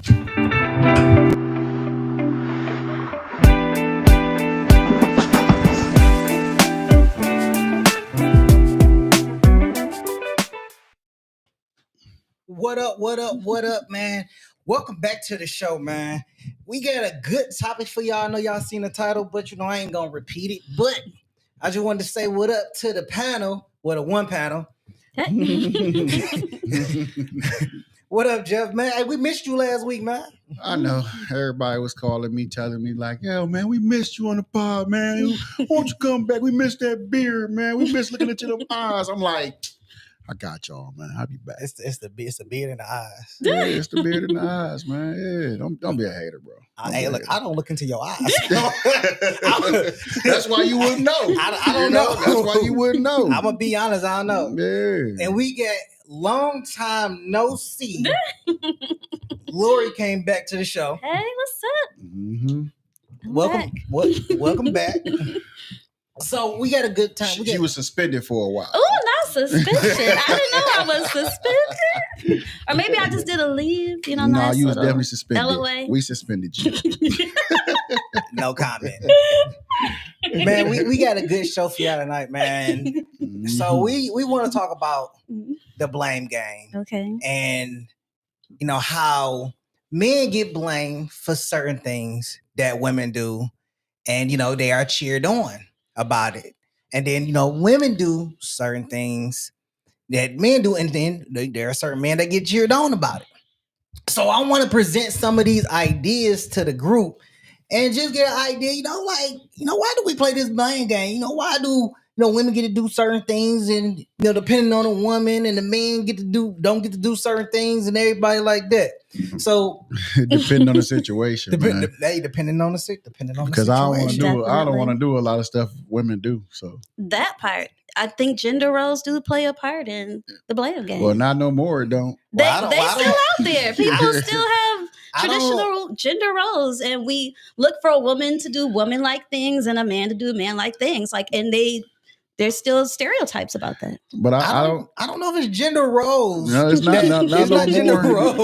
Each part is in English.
What up, what up, what up, man? Welcome back to the show, man. We got a good topic for y'all. I know y'all seen the title, but I ain't gonna repeat it. But I just wanted to say what up to the panel, the one panel. What up, Jeff, man? Hey, we missed you last week, man. I know everybody was calling me, telling me like, yo, man, we missed you on the pod, man. Won't you come back? We missed that beard, man. We missed looking into them eyes. I'm like, I got y'all, man. I'll be back. It's the beard in the eyes. Yeah, it's the beard in the eyes, man. Yeah, don't be a hater, bro. Hey, look, I don't look into your eyes. That's why you wouldn't know. I don't know. That's why you wouldn't know. I'm gonna be honest, I don't know. Yeah. And we get long time no see. Lori came back to the show. Hey, what's up? Mm-hmm. Welcome back. So we got a good time. She was suspended for a while. Oh, not suspension. I didn't know I was suspended. Or maybe I just did a leave. No, nice you was definitely suspended. LOA. We suspended you. No comment. Man, we got a good show for y'all tonight, man. Mm-hmm. So we want to talk about the blame game. Okay. And how men get blamed for certain things that women do, and they are cheered on about it. And then women do certain things that men do, and then there are certain men that get cheered on about it. So I want to present some of these ideas to the group and just get an idea, why do we play this blame game? Why do women get to do certain things, and depending on a woman, and the men don't get to do certain things, and everybody like that. So depending on the situation, depending on the situation. Because I don't want to do a lot of stuff women do. So that part, I think gender roles do play a part in the blame game. Well, not no more. It don't. They still out there. People still have traditional gender roles, and we look for a woman to do woman-like things and a man to do man-like things. And there's still stereotypes about that. But I don't know if it's gender roles. No, it's not. It's not gender roles.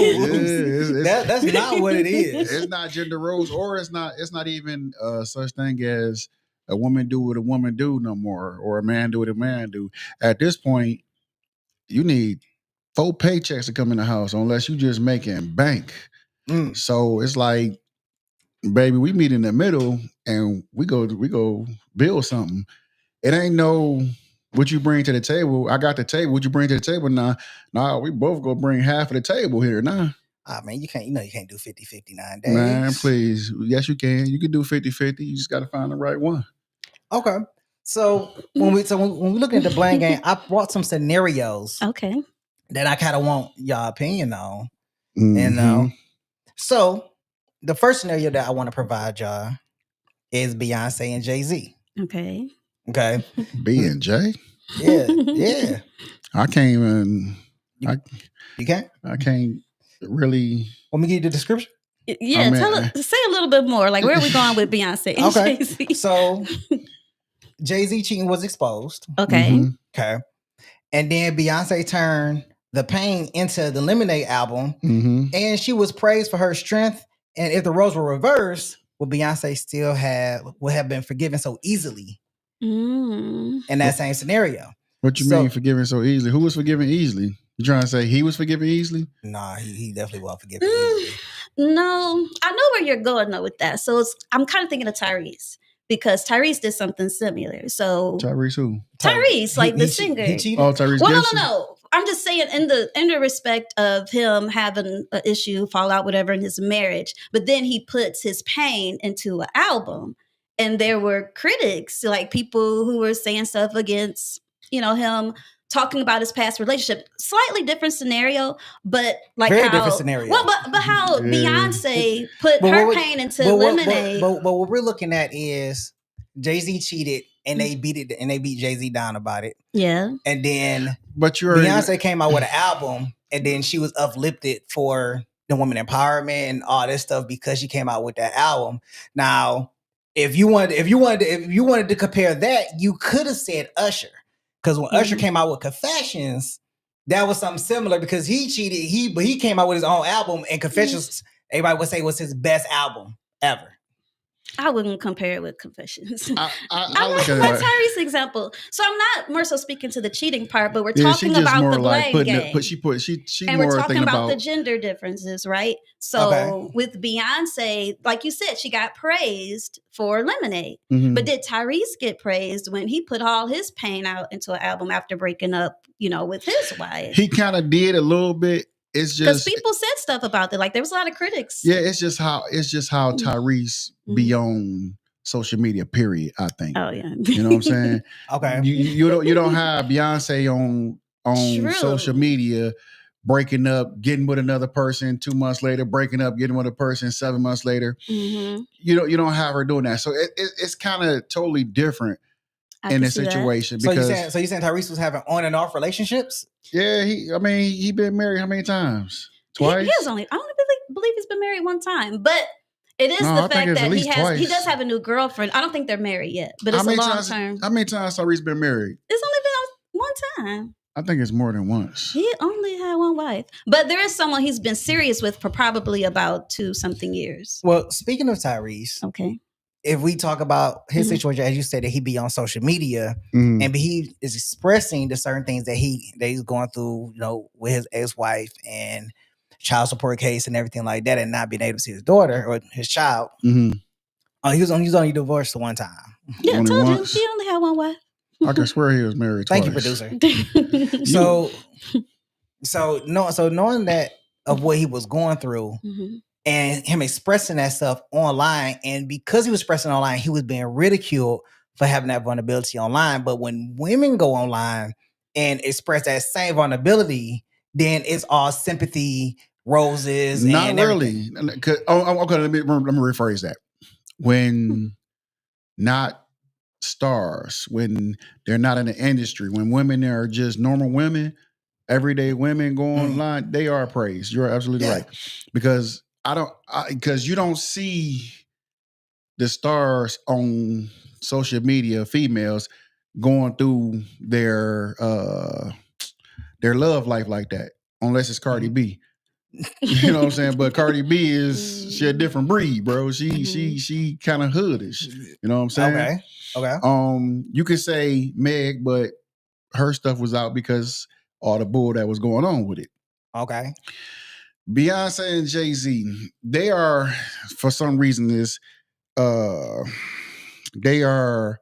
Yeah, that's not what it is. It's not gender roles, or it's not even such thing as a woman do what a woman do no more, or a man do what a man do. At this point, you need 4 paychecks to come in the house, unless you just making bank. So it's like, baby, we meet in the middle and we go build something. It ain't no what you bring to the table. I got the table. What you bring to the table? Nah, we both go bring half of the table here. Nah. Man, you can't do 50-50 nowadays. Man, please. Yes, you can. You can do 50-50. You just got to find the right one. Okay. So when we look at the blame game, I brought some scenarios. Okay. That I kind of want y'all opinion on. Mm-hmm. So the first scenario that I want to provide y'all is Beyonce and Jay-Z. Okay. B and J? Yeah. I can't even. You can't? I can't really. Want me to give you the description? Yeah, say a little bit more. Like, where are we going with Beyonce and Jay-Z? So Jay-Z cheating was exposed. Okay. Mm-hmm. Okay. And then Beyonce turned The Pain into the Lemonade album. Mm-hmm. And she was praised for her strength. And if the roles were reversed, would Beyonce still would have been forgiven so easily in that same scenario? What you mean forgiven so easily? Who was forgiven easily? You trying to say he was forgiven easily? Nah, he definitely wasn't forgiven easily. No, I know where you're going though with that. So I'm kind of thinking of Tyrese, because Tyrese did something similar. So Tyrese who? Tyrese, like the singer. He cheated? Oh, Tyrese. Well, Gibson? no. I'm just saying in the respect of him having an issue, fallout, whatever in his marriage, but then he puts his pain into an album, and there were critics, like people who were saying stuff against, him talking about his past relationship. Slightly different scenario, but like Very different scenario. Well, but how Beyonce put her pain into Lemonade. But what we're looking at is Jay-Z cheated, and they beat Jay-Z down about it. Yeah. And then Beyonce came out with an album, and then she was uplifted for the women empowerment and all this stuff because she came out with that album. Now, if you wanted to compare that, you could have said Usher. Because when Usher came out with Confessions, that was something similar because he cheated. He came out with his own album, and Confessions everybody would say was his best album ever. I wouldn't compare it with Confessions. I I look like at my it like, Tyrese example. So I'm not more so speaking to the cheating part, but we're yeah, she talking just about more the like blame game. she And more we're talking thinking about the gender differences, right? So with Beyonce, like you said, she got praised for Lemonade. Mhm. But did Tyrese get praised when he put all his pain out into an album after breaking up, with his wife? He kind of did a little bit. It's Because just people said stuff about it. Like there was a lot of critics. yeah, it's just how Tyrese be on social media. Period. I think. Oh yeah. You know what I'm saying? Okay. You don't have Beyonce on True. social media breaking up, getting with another person 2 months later, breaking up, getting with a person 7 months later. Mm-hmm. You don't have her doing that. So it's kind of totally different in this situation. So Because you saying Tyrese was having on and off relationships? yeah, he been married how many times? Twice. He was only. I don't believe he's been married one time, but it is No, the I think fact it's at that least he twice. does have a new girlfriend. I don't think they're married yet, but it's a long term. How many times Tyrese been married? It's only been one time. I think it's more than once. He only had one wife, but there is someone he's been serious with for probably about 2-something years. Well, speaking of Tyrese, Okay. if we talk about his situation, as you said, that he be on social media Mhm. and he is expressing the certain things that he's going through, with his ex-wife and child support case and everything like that, and not being able to see his daughter or his child. Mm-hmm. He was only divorced one time. Yeah, Only told once? you he only had one wife. I can swear he was married twice. Thank you, producer. So knowing that of what he was going through, Mm-hmm. and him expressing that stuff online, and because he was expressing online, he was being ridiculed for having that vulnerability online. But when women go online and express that same vulnerability, then it's all sympathy, roses. Not and really. Okay, let me rephrase that. When not stars, when they're not in the industry, when women are just normal women, everyday women go online, they are praised. You're absolutely right. Because because you don't see the stars on social media, females going through their love life like that, unless it's Cardi B. You know what I'm saying? But Cardi B she a different breed, bro. She kind of hoodish. You know what I'm saying? Okay. You could say Meg, but her stuff was out because all the bull that was going on with it. Okay. Beyonce and Jay-Z, they are, for some reason, they are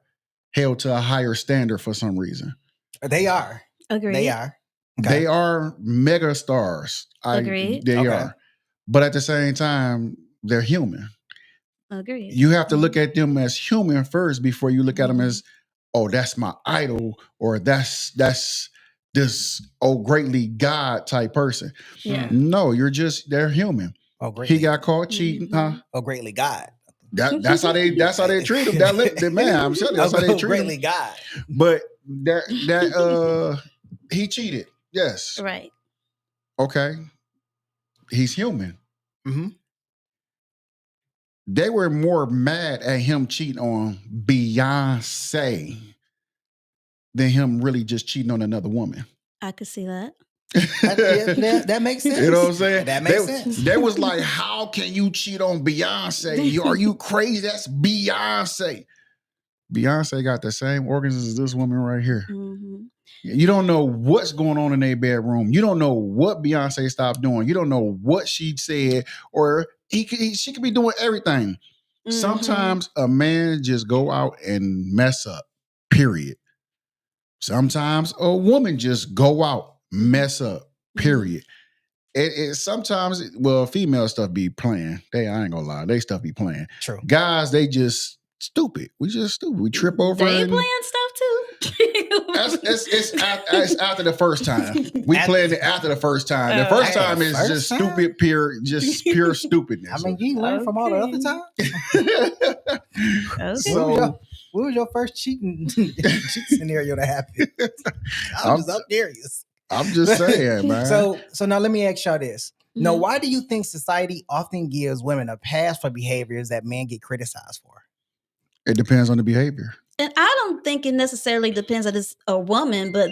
held to a higher standard for some reason. They are. Agreed. They are. Okay. They are mega stars. Agreed. They are. But at the same time, they're human. Agreed. You have to look at them as human first before you look at them as, oh, that's my idol, or that's this greatly God type person. Yeah. No, they're human. Oh, greatly. He got caught cheating, huh? Oh, greatly God. That's how they treat him. That man, I'm telling you, that's how they treat greatly him. God. But that he cheated. Yes. Right. Okay. He's human. Mm-hmm. They were more mad at him cheating on Beyonce than him really just cheating on another woman. I could see that. That makes sense. You know what I'm saying? That makes sense. They was like, how can you cheat on Beyonce? Are you crazy? That's Beyonce. Beyonce got the same organs as this woman right here. Mm-hmm. You don't know what's going on in their bedroom. You don't know what Beyonce stopped doing. You don't know what she said, or she could be doing everything. Mm-hmm. Sometimes a man just go out and mess up, period. Sometimes a woman just go out, mess up, period. Sometimes, female stuff be playing. I ain't gonna lie, they stuff be playing. True. Guys, they just stupid. We just stupid. We trip over. They playing stuff too. It's after the first time. We playing it after the first time. The first time is just stupid, pure stupidness. I mean, you learn from all the other times. Okay. So, what was your first cheating scenario that happened? I'm just up curious. I'm just saying, man. So now let me ask y'all this. Now, why do you think society often gives women a pass for behaviors that men get criticized for? It depends on the behavior. And I don't think it necessarily depends that it's a woman, but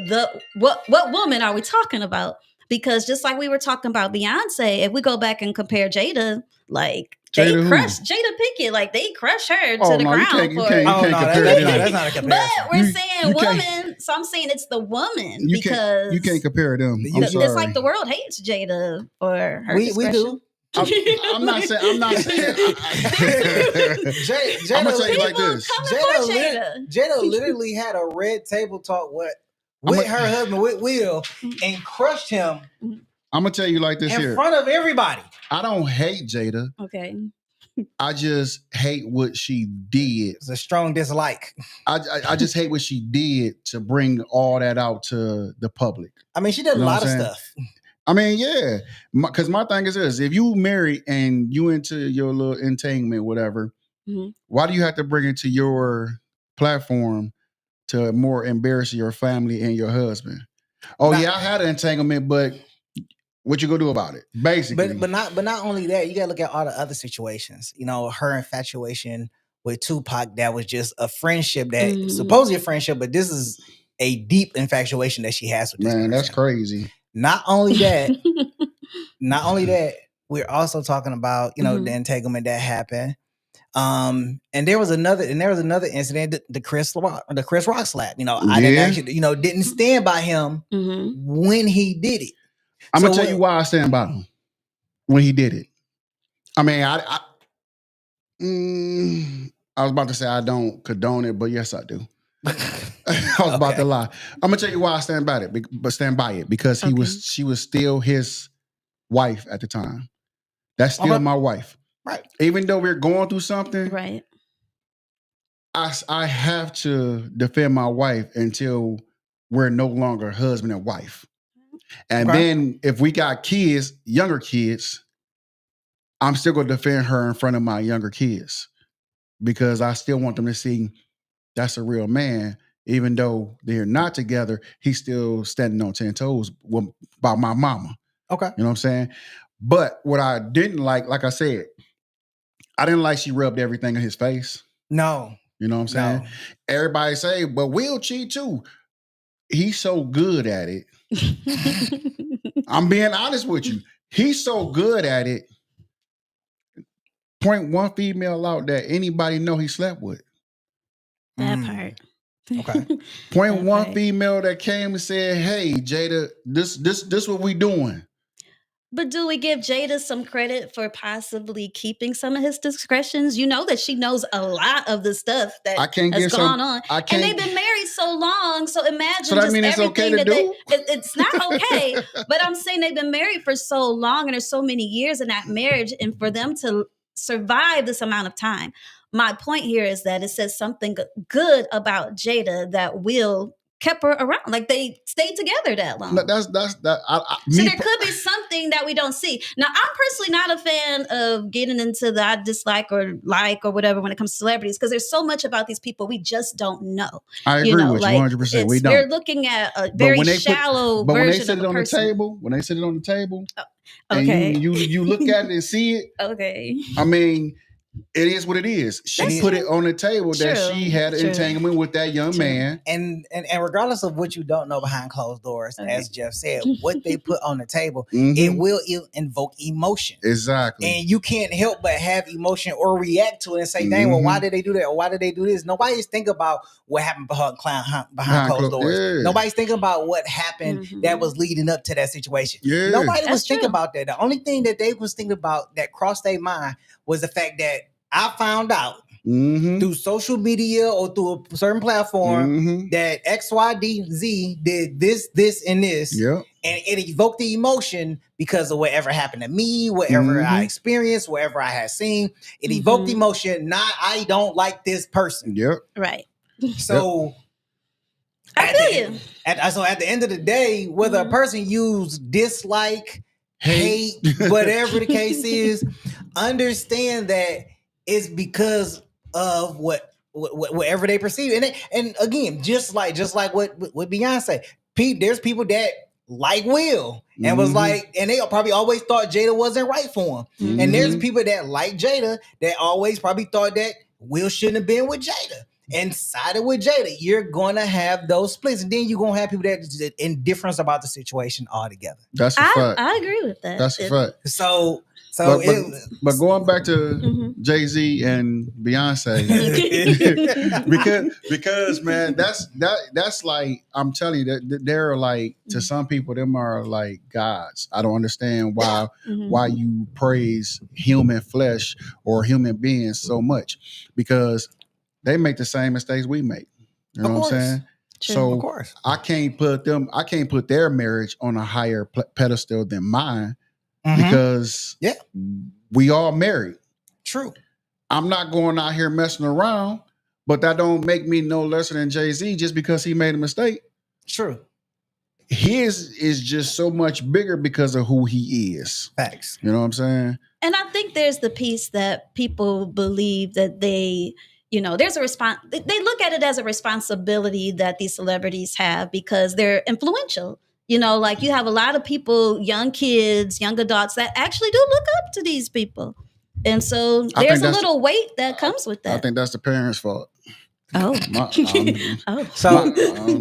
what woman are we talking about? Because just like we were talking about Beyonce, if we go back and compare Jada, like Jada they who? crushed Jada Pinkett, like they crushed her Oh to the no, you ground can't, you for. can't, you Oh can't no, compare that's them. not a comparison. But we're You saying can't- woman, so I'm saying it's the woman You because you can't compare them. I'm You- sorry. it's like the world hates Jada for her We discretion. do. I'm not saying. I'm not saying. Jada, I'm gonna tell you like People this. coming for Jada. Jada literally had a red table talk with her husband, with Will, and crushed him I'm gonna tell you like this in here. front of everybody. I don't hate Jada. Okay. I just hate what she did. It's a strong dislike. I just hate what she did to bring all that out to the public. I mean, she did You a know lot what of I'm saying? stuff. I mean, yeah, because my thing is this: if you married and you into your little entanglement, whatever, why do you have to bring it to your platform to more embarrass your family and your husband? Oh Not- yeah, I had an entanglement, but what you gonna do about it? Basically, But not only that, you gotta look at all the other situations. You know, her infatuation with Tupac, that was just a friendship that supposedly a friendship, but this is a deep infatuation that she has with this man, that's person. crazy. Not only that, we're also talking about, you know, the entanglement that happened. And there was another incident, the Chris Rock slap. You know, I didn't actually, you know, didn't stand by him when he did it. I'm gonna tell you why I stand by him when he did it. I mean, I was about to say I don't condone it, but yes, I do. I was about to lie. I'm gonna tell you why I stand by it, because she was still his wife at the time. That's still my wife. Right. Even though we're going through something, Right. I have to defend my wife until we're no longer husband and wife. And then if we got kids, younger kids, I'm still gonna defend her in front of my younger kids because I still want them to see that's a real man. Even though they're not together, he's still standing on 10 toes by my mama. Okay. You know what I'm saying? But what I didn't like I said, I didn't like she rubbed everything in his face. No. You know what I'm saying? No. Everybody say, but Will cheat too. He's so good at it. I'm being honest with you. He's so good at it. Point one female out that anybody know he slept with. That part. Okay. Point one female that came and said, "Hey, Jada, this what we doing." But do we give Jada some credit for possibly keeping some of his discretions? You know that she knows a lot of the stuff that has gone on. And they've been married so long. So imagine so that just mean it's everything okay to do? it's not okay. But I'm saying they've been married for so long and there's so many years in that marriage. And for them to survive this amount of time. My point here is that it says something good about Jada that Will kept her around. Like they stayed together that long. That's that. So there could be something that we don't see. Now, I'm personally not a fan of getting into the I dislike or like or whatever when it comes to celebrities because there's so much about these people we just don't know. I agree with you 100%. We don't. We're looking at a very shallow version of a person. But when they sit it on the table, okay, and you look at it and see it, okay. I mean, it is what it is. She put it on the table that she had an entanglement with that young man. And regardless of what you don't know behind closed doors, as Jeff said, what they put on the table, it will invoke emotion. Exactly. And you can't help but have emotion or react to it and say, dang, well, why did they do that? Or why did they do this? Nobody's thinking about what happened behind closed doors. Yeah. Nobody's thinking about what happened that was leading up to that situation. Yeah. Nobody was thinking about that. The only thing that they was thinking about that crossed their mind was the fact that I found out through social media or through a certain platform that XYZ did this, and this. Yep. And it evoked the emotion because of whatever happened to me, whatever I experienced, whatever I had seen. It evoked emotion, not I don't like this person. Yep. Right. So I feel you. So at the end of the day, whether a person used dislike, hate, whatever the case is, understand that it's because of whatever they perceive. And again, just like what Beyonce, there's people that like Will and was like, and they probably always thought Jada wasn't right for him. And there's people that like Jada that always probably thought that Will shouldn't have been with Jada. and sided with Jada, you're going to have those splits. And then you're going to have people that are indifferent about the situation altogether. That's a fact. I agree with that. That's a fact. So but going back to Mhm. Jay-Z and Beyonce, because man, that's like, I'm telling you that they're like, to some people, them are like gods. I don't understand why Mhm. why you praise human flesh or human beings so much, because they make the same mistakes we make. You know what I'm saying? True. So of course. I can't put their marriage on a higher pedestal than mine, Mhm. because Yeah. we all married. True. I'm not going out here messing around, but that don't make me no lesser than Jay-Z just because he made a mistake. True. His is just so much bigger because of who he is. Facts. You know what I'm saying? And I think there's the piece that people believe that they, there's a response. They look at it as a responsibility that these celebrities have because they're influential. Like you have a lot of people, young kids, young adults that actually do look up to these people. And so there's a little weight that comes with that. I think that's the parents' fault. Oh. I'm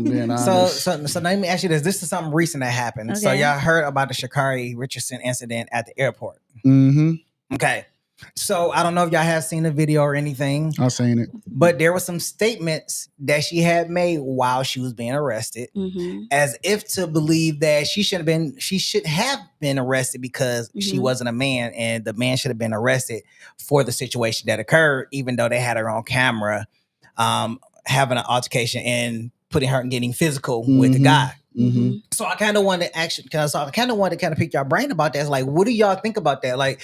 being honest. So let me ask you this. This is something recent that happened. Okay. So y'all heard about the Sha'Carri Richardson incident at the airport. Mm-hmm. Okay. So I don't know if y'all have seen the video or anything. I've seen it. But there were some statements that she had made while she was being arrested, Mm-hmm. as if to believe that she should have been arrested because she wasn't a man, and the man should have been arrested for the situation that occurred, even though they had her on camera having an altercation and putting her and getting physical with the guy. Mm-hmm. So I kind of wanted to pick your brain about that. It's like, what do y'all think about that? Like,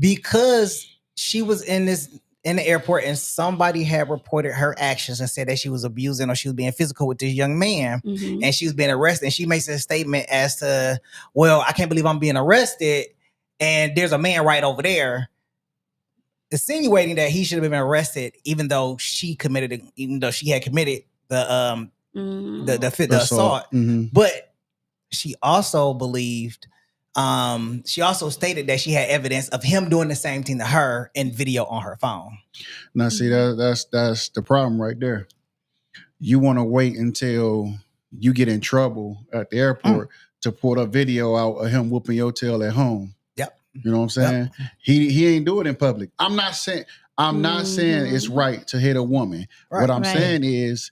because she was in the airport and somebody had reported her actions and said that she was abusing or she was being physical with this young man, and she was being arrested, and she makes a statement as to, well, I can't believe I'm being arrested and there's a man right over there, insinuating that he should have been arrested even though she had committed the assault. Mm-hmm. But she also believed, she also stated that she had evidence of him doing the same thing to her in video on her phone. Now, see, that's the problem right there. You want to wait until you get in trouble at the airport to pull a video out of him whooping your tail at home. Yep. You know what I'm saying? Yep. He ain't do it in public. I'm not saying it's right to hit a woman. Right. What I'm saying is,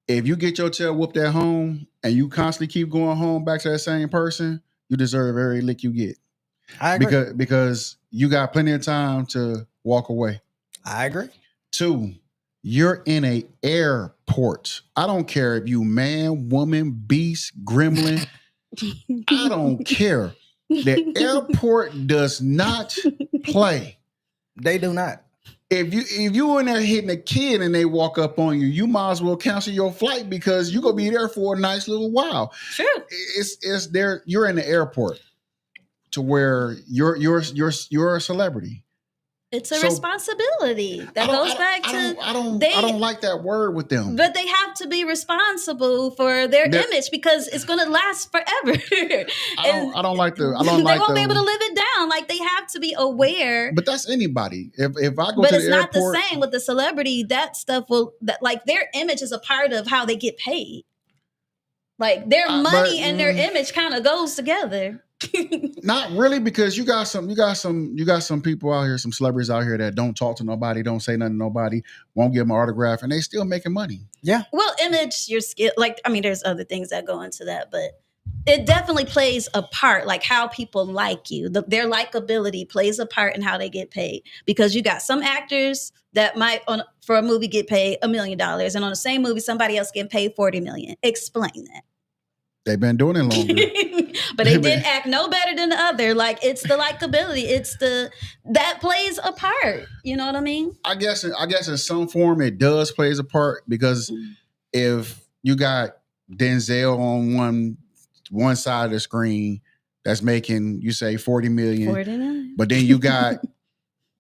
if you get your tail whooped at home and you constantly keep going home back to that same person, you deserve every lick you get. I agree. Because you got plenty of time to walk away. I agree. 2, you're in an airport. I don't care if you man, woman, beast, gremlin. I don't care. The airport does not play. They do not. If you in there hitting a kid and they walk up on you, you might as well cancel your flight because you're gonna be there for a nice little while. Sure. It's there. You're in the airport to where you're a celebrity. It's a responsibility that goes back to. I don't like that word with them. But they have to be responsible for their image because it's going to last forever. I don't like the. They won't be able to live it down. Like they have to be aware. But that's anybody. If I go to the airport, but it's not the same with the celebrity. That stuff like their image is a part of how they get paid. Like their money and their image kind of goes together. Not really, because you got some people out here, some celebrities out here that don't talk to nobody, don't say nothing to nobody, won't give them an autograph, and they still making money. Yeah. Well, image, your skill, there's other things that go into that, but it definitely plays a part, like how people like you. Their likability plays a part in how they get paid, because you got some actors that might for a movie get paid $1 million, and on the same movie somebody else getting paid $40 million. Explain that. They've been doing it longer. But they didn't act no better than the other. Like it's the likability. It's that plays a part. You know what I mean? I guess in some form it does plays a part, because if you got Denzel on one side of the screen that's making, you say, 40 million. But then you got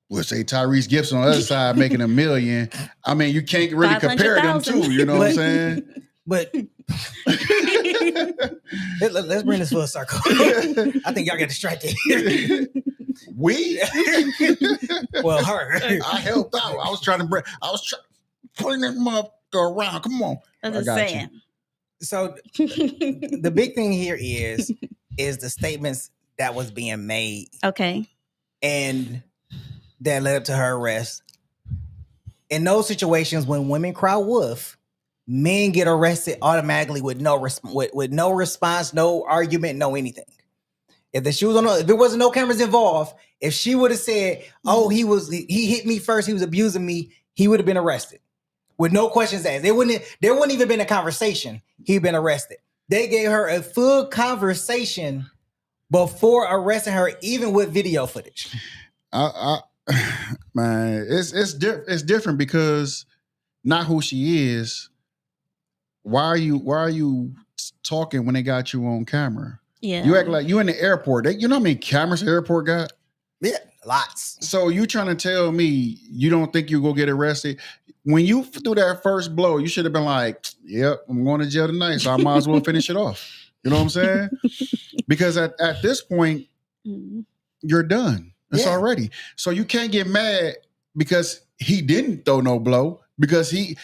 let's say Tyrese Gibson on the other side making $1 million. I mean, you can't really compare them two, you know what I'm saying? But let's bring this full circle. I think y'all get distracted. We? Well, her. I helped out. bring that motherfucker around. Come on. I'm I just got saying. So the big thing here is the statements that was being made Okay. and that led up to her arrest. In those situations when women cry wolf, men get arrested automatically with no response, no argument, no anything. If if there wasn't no cameras involved, if she would have said, "Oh, he hit me first, he was abusing me," he would have been arrested with no questions asked. There wouldn't even been a conversation. He'd been arrested. They gave her a full conversation before arresting her, even with video footage. Man, it's different because not who she is. Why are you talking when they got you on camera? Yeah. You act like you in the airport. You know how many cameras the airport got? Yeah, lots. So you trying to tell me you don't think you go get arrested? When you threw that first blow, you should have been like, "Yep, I'm going to jail tonight, so I might as well finish it off." You know what I'm saying? Because at this point, you're done. It's already. So you can't get mad because he didn't throw no blow. Because he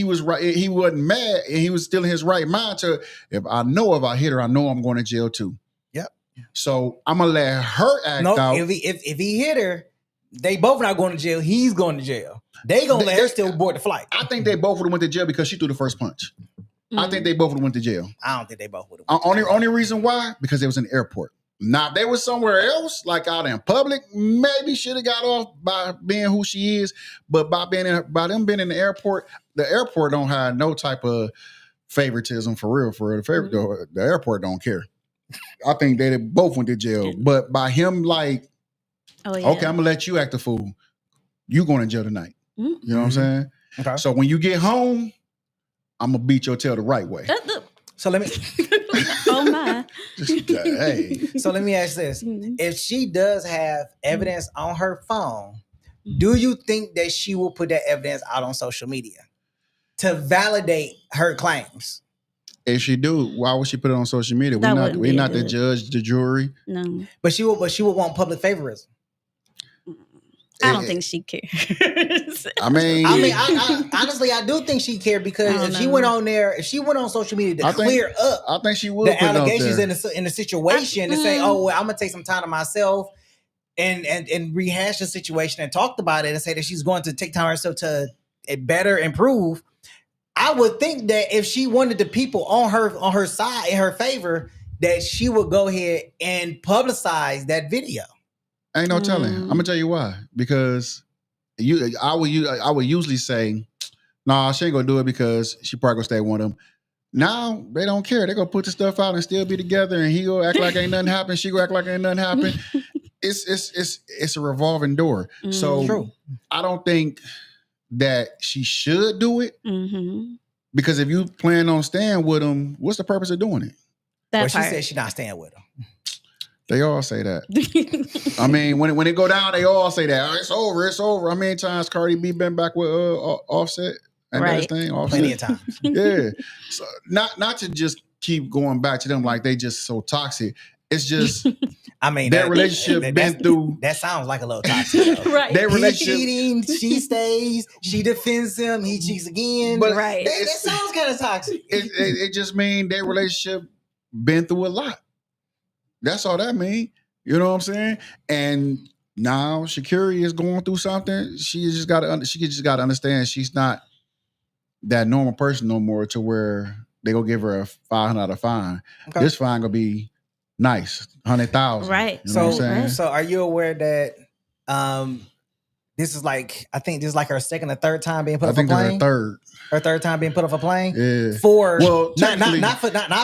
was right. He wasn't mad, and he was still in his right mind to, if I hit her, I know I'm going to jail too. Yep. So I'm gonna let her act out. If he hit her, they both not going to jail. He's going to jail. They gonna let her still board the flight. I think they both would have went to jail because she threw the first punch. I think they both would have went to jail. I don't think they both would have. Only reason why, because it was in the airport. Now, if they was somewhere else, like out in public, maybe should have got off by being who she is. But by them being in the airport don't have no type of favoritism for real. The airport don't care. I think they both went to jail. But by him okay, I'm gonna let you act a fool. You going to jail tonight. You know what I'm saying? Okay. So when you get home, I'm gonna beat your tail the right way. So let me. Oh my. Hey. So let me ask this: if she does have evidence on her phone, do you think that she will put that evidence out on social media to validate her claims? If she do, why would she put it on social media? We're not the judge, the jury. No. But she will want public favorism. I don't think she cares. I mean, I honestly, I do think she cared because if she went on social media to clear up, I think she would the allegations in the situation to say, "Oh, well, I'm gonna take some time to myself and rehash the situation and talked about it and say that she's going to take time herself to better improve." I would think that if she wanted the people on her side in her favor, that she would go ahead and publicize that video. Ain't no telling. I'm gonna tell you why. Because I would usually say, "Nah, she ain't gonna do it because she probably gonna stay with one of them." Now they don't care. They gonna put the stuff out and still be together, and he gonna act like ain't nothing happened. She gonna act like ain't nothing happened. It's a revolving door. So True. I don't think that she should do it because if you plan on staying with him, what's the purpose of doing it? Well, she said she's not staying with him. They all say that. I mean, when it go down, they all say that. Oh, it's over. It's over. How many times Cardi B been back with Offset and right. that thing? Offset. Plenty of times. Yeah. So not to just keep going back to them like they just so toxic. It's just I mean their relationship been through. That sounds like a little toxic. Right. Their relationship, he's cheating, she stays, she defends him, he cheats again. But right. That sounds kind of toxic. It just mean their relationship been through a lot. That's all that mean. You know what I'm saying? And now Shakira is going through something. She just got to understand she's not that normal person no more to where they go give her a $500 fine. Okay. This fine gonna be nice, 100,000. Right. You know what I'm saying? So are you aware that this is like, I think this is like her second or third time being put off a plane? I think her third time being put off a plane? Yeah. Not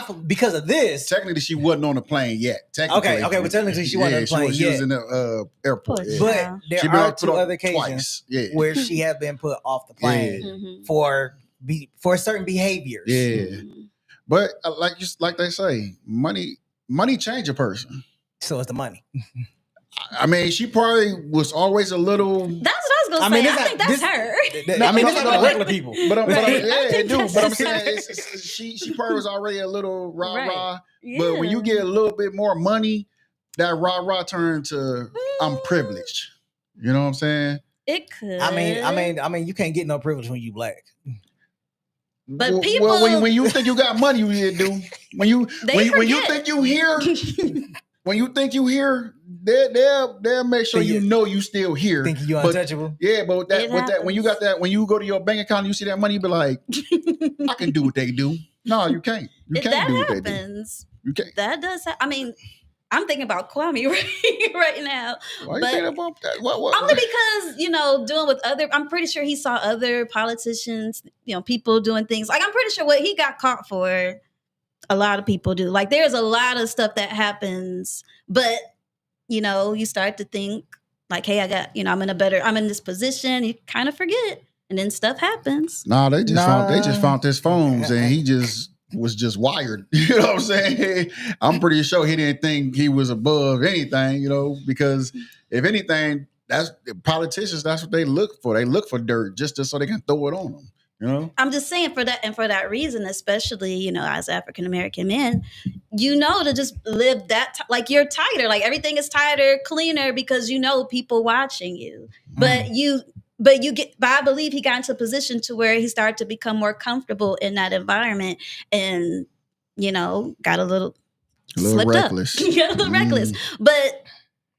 for because of this. Technically, she wasn't on the plane yet. Okay, but technically she wasn't on the plane she was in the airport. Yeah. But there are two other occasions where she has been put off the plane for certain behaviors. Yeah. But like they say, money change a person. So it's the money. I mean, she probably was always a little. That's what I was gonna say. I think that's her. It's not regular people. But I'm saying she probably was already a little rah rah. Yeah. But when you get a little bit more money, that rah rah turned to I'm privileged. You know what I'm saying? It could. I mean, you can't get no privilege when you black. But well, people, when you think you got money, you do. When you think you here, when you think you here, they'll make sure you know you still here. Think you untouchable? Yeah, but when you got that, when you go to your bank account and you see that money, you be like, I can do what they do. No, you can't. You can't do what they do. You can't. That does. I mean, I'm thinking about Kwame right now. Why are you thinking about that? What? Only because, doing with other, I'm pretty sure he saw other politicians, people doing things. Like, I'm pretty sure what he got caught for, a lot of people do. Like, there's a lot of stuff that happens, but, you start to think like, hey, I'm in this position. You kind of forget. And then stuff happens. No, they just found his phones and he just was just wired. You know what I'm saying? I'm pretty sure he didn't think he was above anything, because if anything, that's politicians, that's what they look for. They look for dirt just so they can throw it on them. I'm just saying for that reason, especially, as African American men, to just live that, like you're tighter, like everything is tighter, cleaner because people watching you. But I believe he got into a position to where he started to become more comfortable in that environment and, got a little reckless. Got a little reckless. But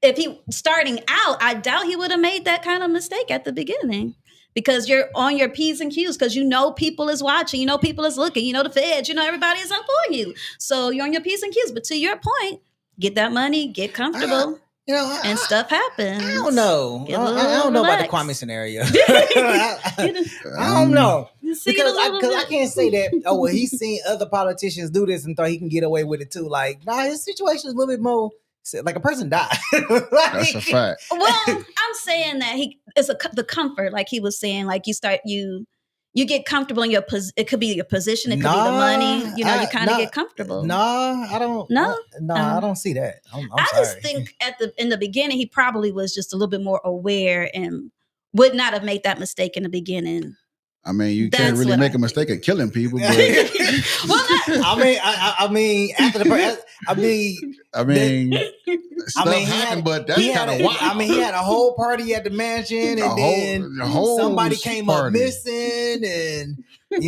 if he starting out, I doubt he would have made that kind of mistake at the beginning because you're on your P's and Q's because people is watching, people is looking, the feds, everybody is up on you. So you're on your P's and Q's. But to your point, get that money, get comfortable. And stuff happens. I don't know. I don't know about the Kwame scenario. I don't know. Because I can't say that, well, he's seen other politicians do this and thought he can get away with it too. Like, his situation is a little bit more, like a person died. That's a fact. Well, I'm saying that it's the comfort, like he was saying, like you get comfortable in it could be your position, it could be the money, you kind of get comfortable. I don't. I don't see that. I'm sorry. Just think in the beginning, he probably was just a little bit more aware and would not have made that mistake in the beginning. I mean, you can't really make a mistake of killing people, but I mean, after the, stuff happened, but that's kind of wild. I mean, he had a whole party at the mansion, and then somebody came up missing, and dead, and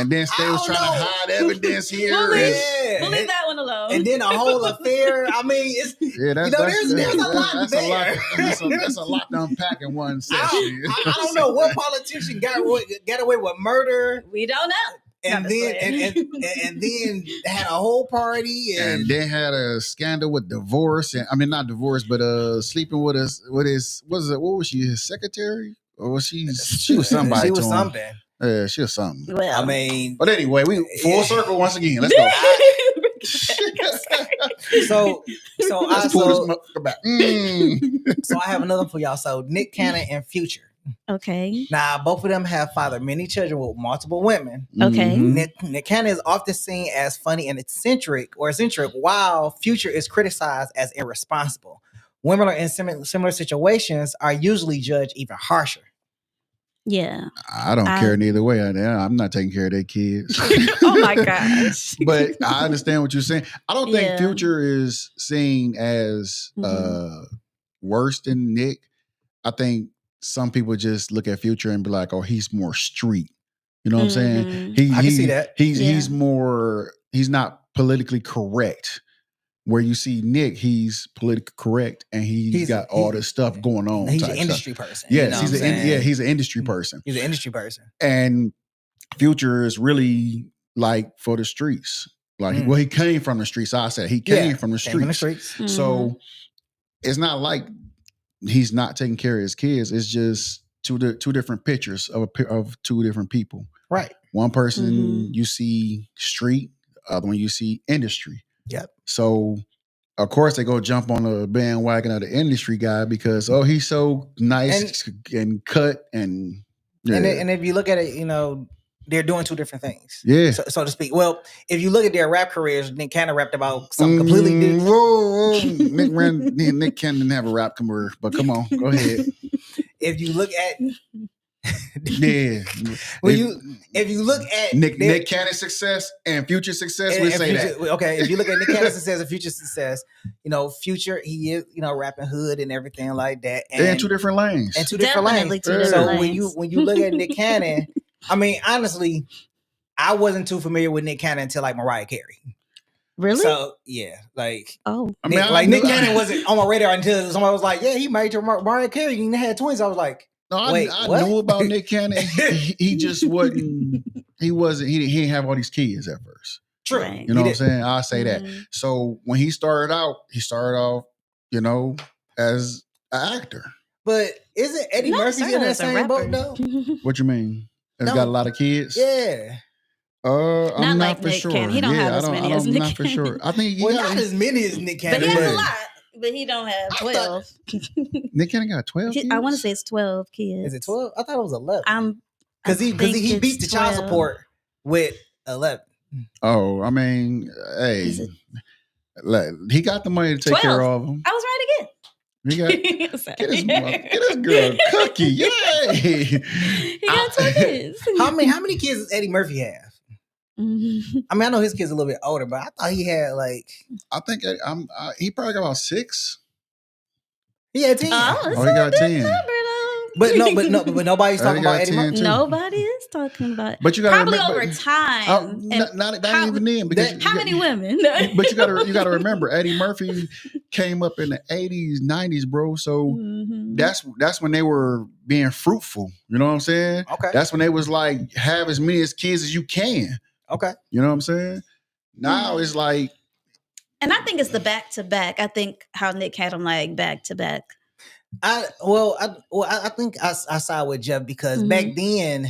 then they was trying to hide evidence here. We'll leave that one alone. And then a whole affair. I mean, it's there's a lot there. That's a lot to unpack in one session. I don't know what politician got away with murder. We don't know. And then had a whole party and then had a scandal with divorce, and I mean not divorce, but sleeping with what was she, his secretary? Or was she was somebody. She was something. Yeah, she was something. Well, I mean, but anyway, we full circle once again. Let's go. So let's pull this motherfucker back. So I have another for y'all. So Nick Cannon and Future. Okay. Now, both of them have fathered many children with multiple women. Okay. Nick Cannon is often seen as funny and eccentric, while Future is criticized as irresponsible. Women are in similar situations are usually judged even harsher. Yeah. I don't care neither way. I'm not taking care of their kids. Oh my gosh. But I understand what you're saying. I don't think Future is seen as worse than Nick. I think some people just look at Future and be like, oh, he's more street. You know what I'm saying? I can see that. He's not politically correct. Where you see Nick, he's politically correct and he's got all this stuff going on. He's an industry person. Yes, he's an industry person. He's an industry person. And Future is really like for the streets. Like, he came from the streets. I said he came from the streets. So it's not like he's not taking care of his kids. It's just two different pictures of two different people. Right. One person you see street, other one you see industry. Yep. So of course they go jump on the bandwagon of the industry guy because he's so nice and cut and and if you look at it, they're doing two different things. Yeah. So to speak. Well, if you look at their rap careers, Nick Cannon rapped about something completely different. Whoa. Nick Cannon didn't have a rap career, but come on, go ahead. If you look at Yeah. If you look at Nick Cannon's success and Future success, we say Future, that. okay, if you look at Nick Cannon's success and Future success, Future, he is, rapping hood and everything like that. And they're in two different lanes. And two different Definitely lanes. two different So lanes. when you look at Nick Cannon, I mean, honestly, I wasn't too familiar with Nick Cannon until like Mariah Carey. Really? So yeah, like Nick Cannon wasn't on my radar until somebody was like, "Yeah, he married to Mariah Carey and they had twins." I was like, No, wait, I knew about Nick Cannon. He just wasn't. He didn't have all these kids at first. True. Right. You know what I'm saying? I'll say that. So when he started off, as an actor. But isn't Eddie Murphy in that same boat though? What you mean? He's got a lot of kids. Yeah. I'm not for Nick sure. Cannon. He don't have as many as Nick I'm not for sure. I think not as many as Nick Cannon. But he has a lot. But he don't have 12. Nick Cannon got 12 kids? I want to say it's 12 kids. Is it 12? I thought it was 11. Because he beat the child support with 11. Oh, I mean, hey, he got the money to take 12. care of them. I was right again. He got get this girl Cookie. Yay! He got 12 kids. How many kids does Eddie Murphy have? I mean, I know his kid's a little bit older, but I thought he had like. I think he probably got about 6. He had 10. He got 10. But nobody's talking about Eddie Murphy. Nobody is talking about it. But you gotta probably remember, over time. Not even then. Because how many women? But you gotta remember, Eddie Murphy came up in the 80s, 90s, bro. So that's when they were being fruitful. You know what I'm saying? Okay. That's when they was like, have as many kids as you can. Okay. You know what I'm saying? Now it's like. And I think it's the back to back. I think how Nick had them like back to back. I think I side with Jeff because back then,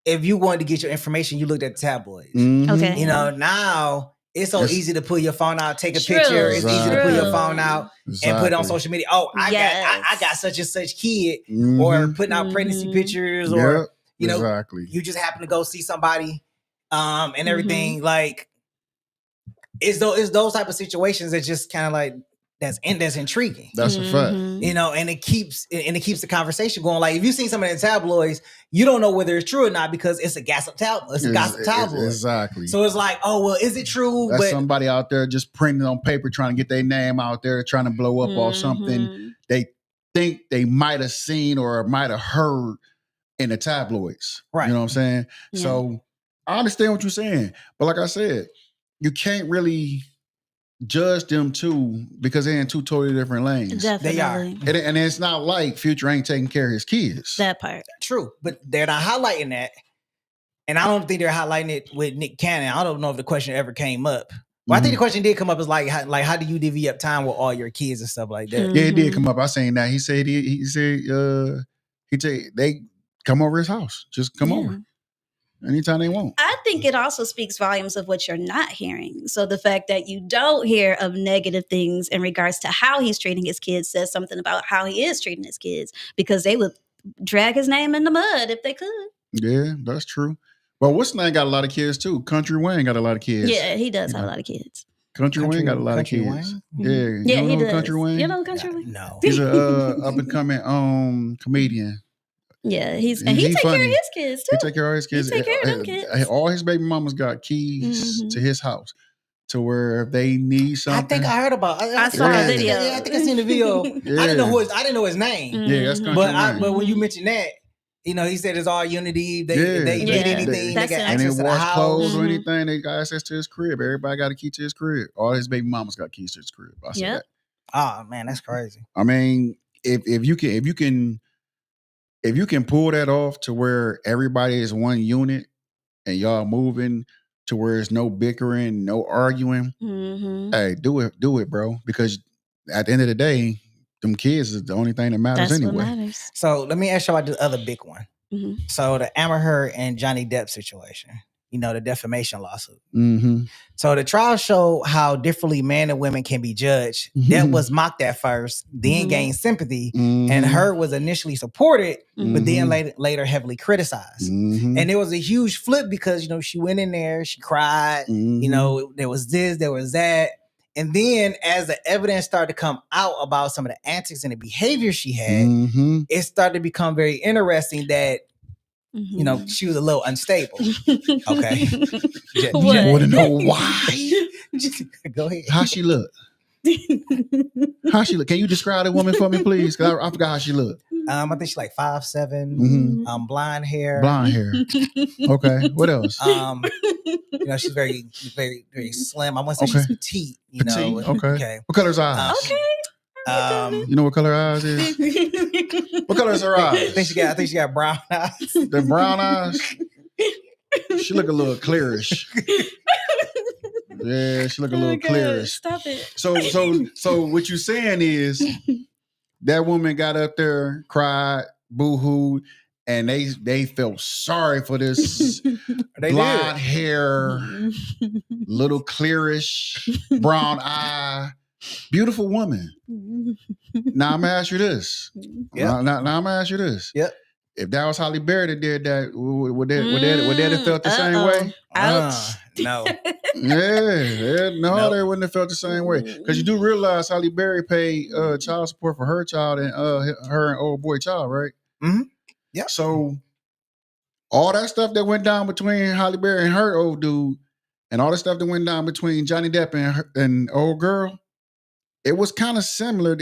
if you wanted to get your information, you looked at the tabloids. Okay. Now it's so easy to pull your phone out, take a picture. It's easy to pull your phone out and put it on social media. Oh, I got such and such kid, or putting out pregnancy pictures, or you just happen to go see somebody, and everything. Like it's those type of situations that just kind of like. That's intriguing. That's a fact. And it keeps the conversation going. Like if you see something in the tabloids, you don't know whether it's true or not because it's a gossip tabloid. It's a gossip tabloid. Exactly. So it's like, oh well, is it true? That's somebody out there just printing on paper, trying to get their name out there, trying to blow up or something they think they might have seen or might have heard in the tabloids. Right. You know what I'm saying? Yeah. So I understand what you're saying, but like I said, you can't really judge them too because they're in two totally different lanes. Definitely. They are. And it's not like Future ain't taking care of his kids. That part. True, but they're not highlighting that. And I don't think they're highlighting it with Nick Cannon. I don't know if the question ever came up. Well, I think the question did come up is like how do you divvy up time with all your kids and stuff like that? Yeah, it did come up. I seen that. He said they come over his house. Just come over. Anytime they want. I think it also speaks volumes of what you're not hearing. So the fact that you don't hear of negative things in regards to how he's treating his kids says something about how he is treating his kids because they would drag his name in the mud if they could. Yeah, that's true. Well, what's name got a lot of kids too. Country Wayne got a lot of kids. Yeah, he does have a lot of kids. Country Wayne got a lot of kids. Wayne? Yeah, he does. Country Wayne? You know Country Wayne? No. He's a up and coming comedian. Yeah, he take care of his kids too. He take care of his kids. He take care of them kids. All his baby mamas got keys to his house, to where if they need something. I think I heard about. I saw a video. Yeah, I think I seen the video. Yeah. I didn't know his name. Yeah, that's Country Wayne. But when you mentioned that, he said it's all unity. They need anything. That's they got it. And they access to the wash house. clothes or anything. They got access to his crib. Everybody got a key to his crib. All his baby mamas got keys to his crib. I said that. Oh man, that's crazy. I mean, if you can pull that off to where everybody is one unit and y'all moving to where there's no bickering, no arguing, hey, do it, bro. Because at the end of the day, them kids is the only thing that matters anyway. What matters. So let me ask you about the other big one. So the Amber Heard and Johnny Depp situation. The defamation lawsuit. So the trial showed how differently men and women can be judged. Depp was mocked at first, then gained sympathy, and Heard was initially supported, but then later heavily criticized. And there was a huge flip because, she went in there, she cried, there was this, there was that. And then as the evidence started to come out about some of the antics and the behavior she had, it started to become very interesting that you know, she was a little unstable. Okay. What? You want to know why? Go ahead. How she look? How she look? Can you describe the woman for me, please? Cause I forgot how she looked. I think she's like 5'7", Mhm. blonde hair. Blonde hair. Okay. What else? You know, she's very, very, very slim. I want to say she's petite. You know. Petite. Okay. What color's eyes? You know what color her eyes is? What color is her eyes? I think she got brown eyes. The brown eyes. She look a little clearish. Yeah, she look a little clearish. Stop it. So what you saying is that woman got up there, cried, boo-hooed, and they felt sorry for this blonde hair, little clearish, brown eye, beautiful woman. Now I'm gonna ask you this. Yeah. Now I'm gonna ask you this. Yep. If that was Holly Berry that did that, would that have felt the same way? Ouch. No. No, they wouldn't have felt the same way. Because you do realize Holly Berry paid child support for her child and her and old boy child, right? Mm-hmm. Yeah. So all that stuff that went down between Holly Berry and her old dude, and all the stuff that went down between Johnny Depp and old girl, it was kind of similar.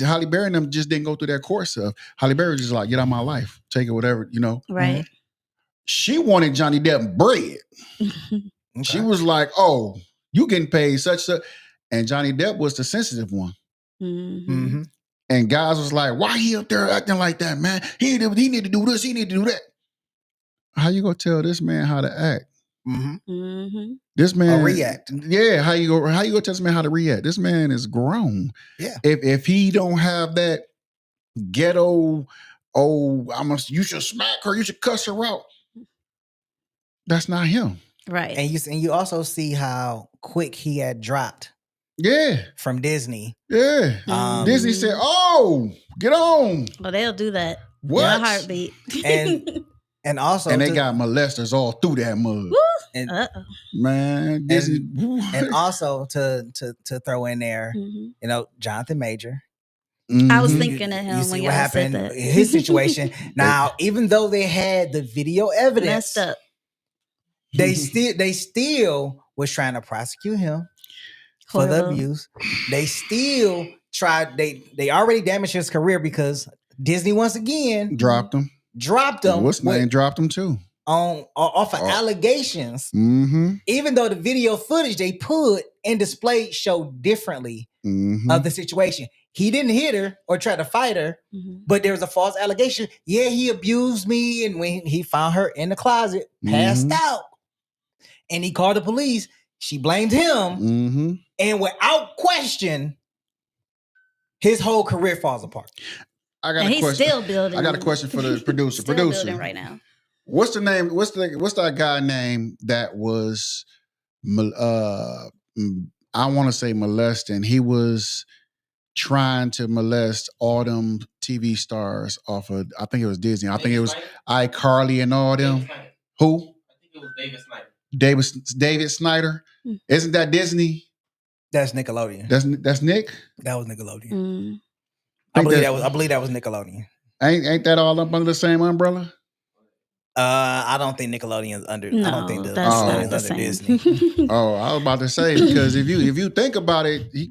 Holly Berry and them just didn't go through that course of. Holly Berry was just like, get out of my life, take it, whatever, you know. Right. She wanted Johnny Depp bread. Okay. She was like, oh, you getting paid such a, and Johnny Depp was the sensitive one. Mm-hmm. And guys was like, why he up there acting like that, man? He need to do this, he need to do that. How you gonna tell this man how to act? This man react. Yeah, how you gonna tell this man how to react? This man is grown. Yeah. If he don't have that ghetto, you should smack her, you should cuss her out. That's not him. Right. And you also see how quick he had dropped. Yeah. From Disney. Yeah. Disney said, oh, get on. Well, they'll do that. What? In a heartbeat. And also, and they got molesters all through that mud. And, man, Disney. And also to throw in there, you know, Jonathan Major. I was thinking of him you see when what y'all happened said that. in his situation. Now, even though they had the video evidence, Messed up. they still was trying to prosecute him for the abuse. They still tried. They already damaged his career because Disney once again dropped him. What's name dropped him too? Off of allegations. Even though the video footage they put and displayed showed differently of the situation. He didn't hit her or try to fight her, but there was a false allegation. Yeah, he abused me, and when he found her in the closet, passed out, and he called the police, she blamed him, and without question, his whole career falls apart. I got a question. Still building. I got a question for the producer. Still building right now. What's the name? What's that guy name that was? I want to say molesting. He was trying to molest all them TV stars off of. I think it was Disney. I think it was iCarly and all them. Who? I think it was David Snyder. David Snyder. Isn't that Disney? That's Nickelodeon. That's Nick. That was Nickelodeon. I believe that was Nickelodeon. Ain't that all up under the same umbrella? I don't think Nickelodeon's under. No, I don't think that's not the under same. Disney. I was about to say, because if you think about it, he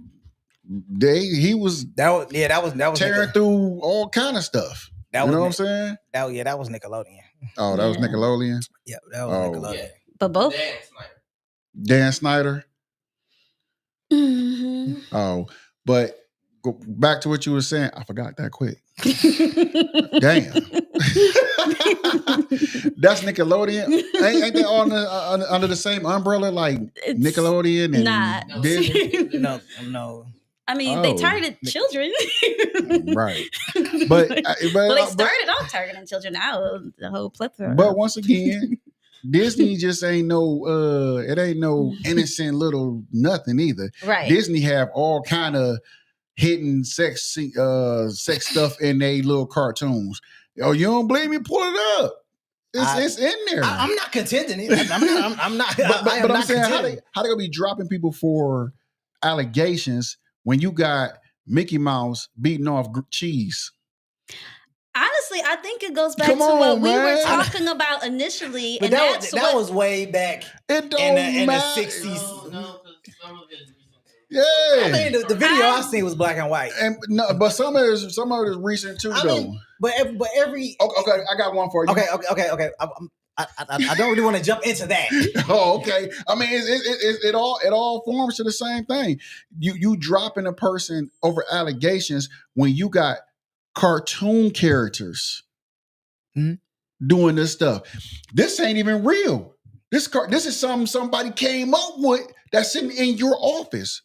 was that was tearing through all kind of stuff. You know what I'm saying? That was Nickelodeon. Oh, that was Nickelodeon. Yeah, that was Nickelodeon. Yeah. But both Dan Snyder. Oh, but go back to what you were saying. I forgot that quick. Damn. That's Nickelodeon. Ain't they all under the same umbrella like Nickelodeon and Disney? No. I mean, they targeted children. Right. But they started off targeting children. Now the whole plethora. But once again, Disney just ain't no it ain't no innocent little nothing either. Right. Disney have all kind of hidden sex stuff in their little cartoons. Oh, you don't believe me? Pull it up. It's in there. I'm not contending it. I'm not. But I'm saying, how they gonna be dropping people for allegations when you got Mickey Mouse beating off cheese? Honestly, I think it goes back Come to on, what we were man. talking about initially, But and that's that was way back It don't in the matter. 60s. No, because some of it is recent. Yeah. I think the video I seen was black and white. And no, but some of it is recent too, I though. mean, but every Okay, I got one for you. okay. I don't really want to jump into that. Oh, okay. I mean, it all forms to the same thing. You dropping a person over allegations when you got cartoon characters doing this stuff. This ain't even real. This is something somebody came up with that's sitting in your office.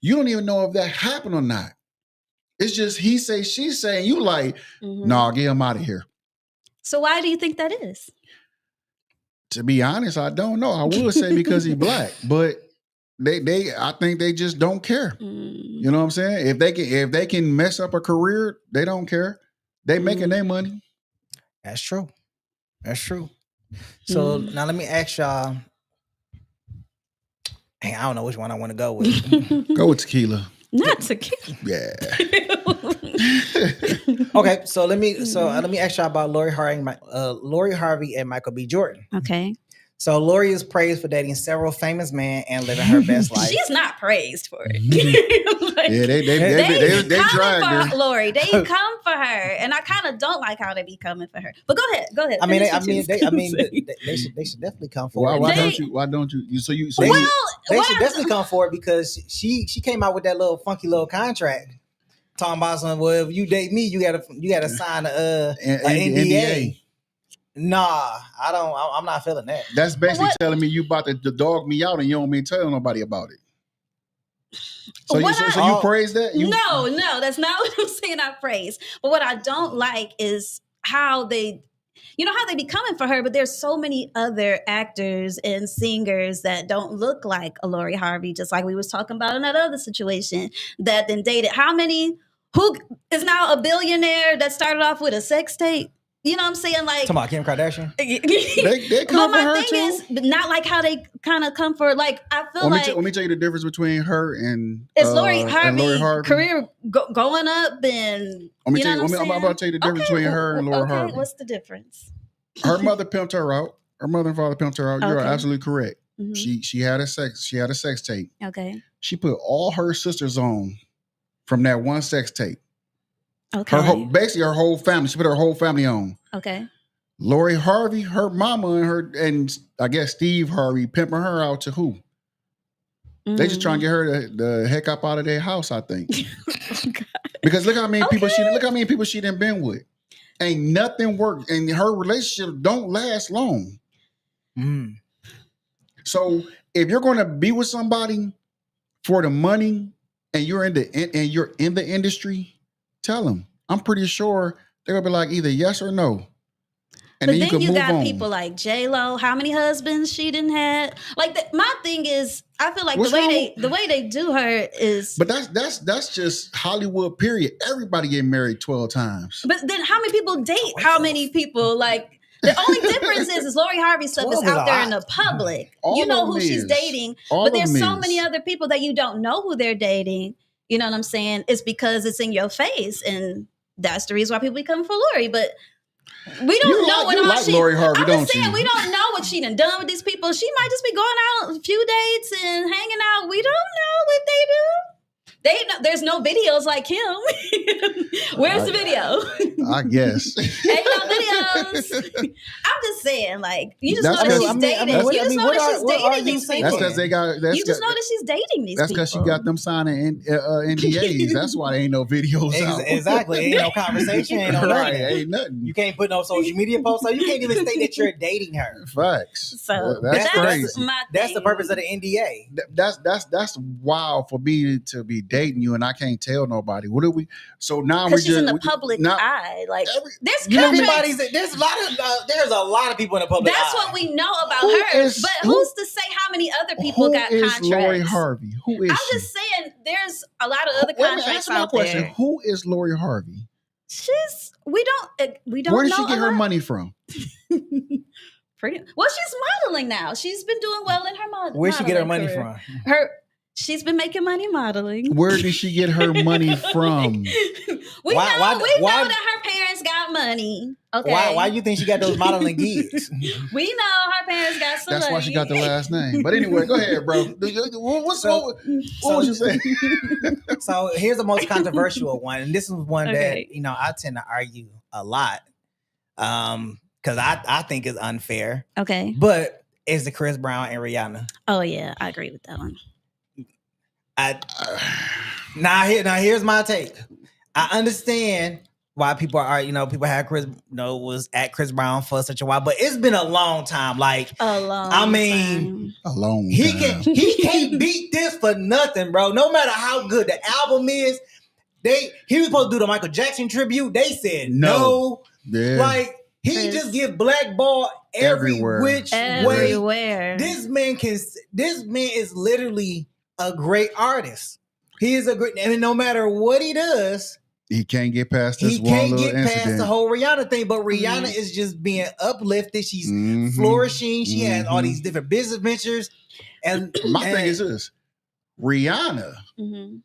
You don't even know if that happened or not. It's just he say, she say, and you like, nah, get him out of here. So why do you think that is? To be honest, I don't know. I would say because he's black, but I think they just don't care. You know what I'm saying? If they can mess up a career, they don't care. They making their money. That's true. That's true. So now let me ask y'all. Hey, I don't know which one I want to go with. Go with tequila. Not tequila. Yeah. Okay, so let me ask y'all about Lori Harvey and Michael B. Jordan. Okay. So Lori is praised for dating several famous men and living her best life. She's not praised for it. Yeah, they dragged her. Lori, they come for her, and I kind of don't like how they be coming for her. But go ahead. I mean, they should definitely come for it. Why don't you? They should definitely come for it because she came out with that little funky little contract talking about something. Well, if you date me, you gotta sign an NDA. Nah, I don't. I'm not feeling that. That's basically telling me you about to dog me out and you don't mean tell nobody about it. So you praise that? No, that's not what I'm saying. I praise, but what I don't like is how they be coming for her. But there's so many other actors and singers that don't look like a Lori Harvey, just like we was talking about in that other situation that then dated. Who is now a billionaire that started off with a sex tape? You know what I'm saying? Like, talking about Kim Kardashian. They come for her too. But my thing is not like how they kind of come for. Like, I feel let me tell you the difference between her and it's Lori Harvey career going up, and I'm about to tell you the difference between her and Lori Harvey. What's the difference? Her mother pimped her out. Her mother and father pimped her out. You're absolutely correct. Mm-hmm. She had a sex tape. Okay. She put all her sisters on from that one sex tape. Okay. Basically her whole family. She put her whole family on. Okay. Lori Harvey, her mama and I guess Steve Harvey pimping her out to who? They just trying to get her the heck up out of their house, I think. Because look how many people she done been with. Ain't nothing worked, and her relationship don't last long. So if you're going to be with somebody for the money and you're in the industry, tell them. I'm pretty sure they're gonna be like either yes or no. And but then you got on. people like J-Lo. How many husbands she didn't had? Like my thing is, I feel like the way they do her is. But that's just Hollywood. Period. Everybody get married 12 times. But then how many people date? How many people like? The only difference is Lori Harvey stuff is out there in the public. You know who she's dating, but there's so many other people that you don't know who they're dating. You know what I'm saying? It's because it's in your face, and that's the reason why people be coming for Lori. But we don't know what all she. Lori Harvey, I'm just saying we don't know what she done with these people. She might just be going out a few dates and hanging out. We don't know what they do. There's no videos like him. Where's the video? I guess. Ain't no videos. I'm just saying, like, you just know that she's dating. You just know that she's dating these people. That's because they got. You just know that she's dating these people. That's because she got them signing NDAs. That's why there ain't no videos out. Exactly. Ain't no conversation. Ain't no right. Ain't nothing. You can't put no social media posts. So you can't even state that you're dating her. Facts. So that's crazy. That's the purpose of the NDA. That's wild for me to be dating you and I can't tell nobody. What are we? So now because she's in the public eye. Like there's a lot of people in the public eye. That's what we know about her. But who's to say how many other people got contracts? Who is Lori Harvey? Who is I'm just saying there's a lot of other contracts out there. Who is Lori Harvey? We don't Where did know she get her money from? Well, she's modeling now. She's been doing well in her modeling. Where'd she get her money from? She's been making money modeling. Where did she get her money from? We know that her parents parents got money. Okay. Why you think she got those modeling gigs? We know her parents got some That's money. why she got the last name. But anyway, go ahead, bro. What was you saying? So here's the most controversial one, and this is one Okay. that I tend to argue a lot, because I think it's unfair. Okay. But it's the Chris Brown and Rihanna. Oh yeah, I agree with that one. Now here's my take. I understand why people are, people have Chris, was at Chris Brown for such a while, but it's been a long time. Like A long A long he time. can't beat this for nothing, bro. No matter how good the album is, he was supposed to do the Michael Jackson tribute. They said no. Yeah. Like he Chris. just get blackballed Everywhere. which way. Everywhere. This man is literally a great artist. He is a great, and no matter what he does, He can't get past this he one can't little get incident. past the whole Rihanna thing. But Rihanna is just being uplifted. She's Mhm. flourishing. She has all Mhm. these different business ventures. And My thing is this: Rihanna Mhm.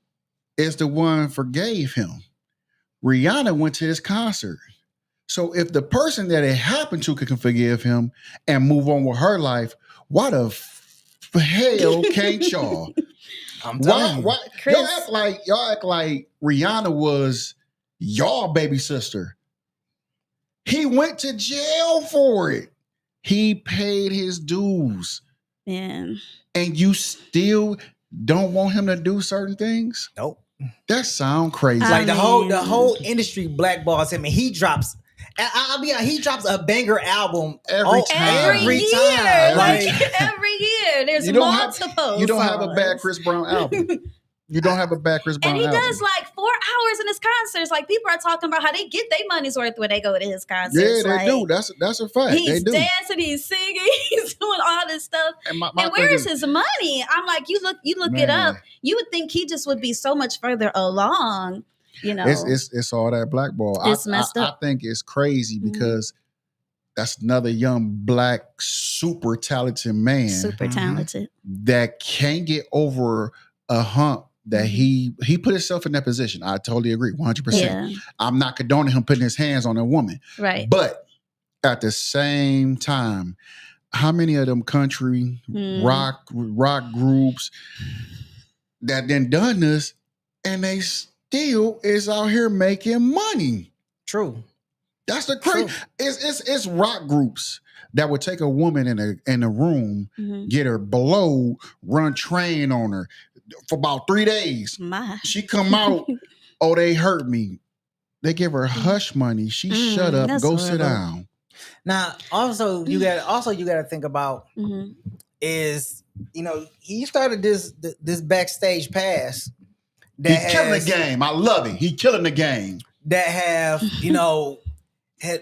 is the one forgave him. Rihanna went to his concert. So if the person that it happened to can forgive him and move on with her life, why the hell can't y'all? I'm telling you. Why Chris. y'all act like Rihanna was y'all baby sister. He went to jail for it. He paid his dues. Man. And you still don't want him to do certain things? Nope. That sound crazy. Like the whole mean- whole industry blackballs him, and he drops. I'll be honest, he drops a banger album Every time. Every year. time. Like every year. There's You don't have- multiple. You don't have a songs. bad Chris Brown album. You don't have a bad Chris Brown And he album. does like 4 hours in his concerts. Like people are talking about how they get their money's worth when they go to his concerts. Yeah, they like, do. That's a fact. They He's do. dancing, he's singing, he's doing all this stuff. And my And where thing is his money? I'm like, you look it up. Man. You would think he just would be so much further along. It's all that blackball. It's messed up. I think it's crazy Mhm. because that's another young black super talented man super talented. that can't get over a hump that he put himself in that position. I totally agree, 100%. Yeah, I'm not condoning him putting his hands on a woman, right. but at the same time, how many of them country rock groups that then done this and they still is out here making money? True. That's the crazy. True. It's rock groups that would take a woman in a room, Mhm. get her below, run train on her for about 3 days. My. She come out, oh, they hurt me. They give her hush money. She shut up, that's go sit horrible. down. Now, also you got to think about Mhm. is he started this backstage pass He's killing the game. I love it. He killing the game. that have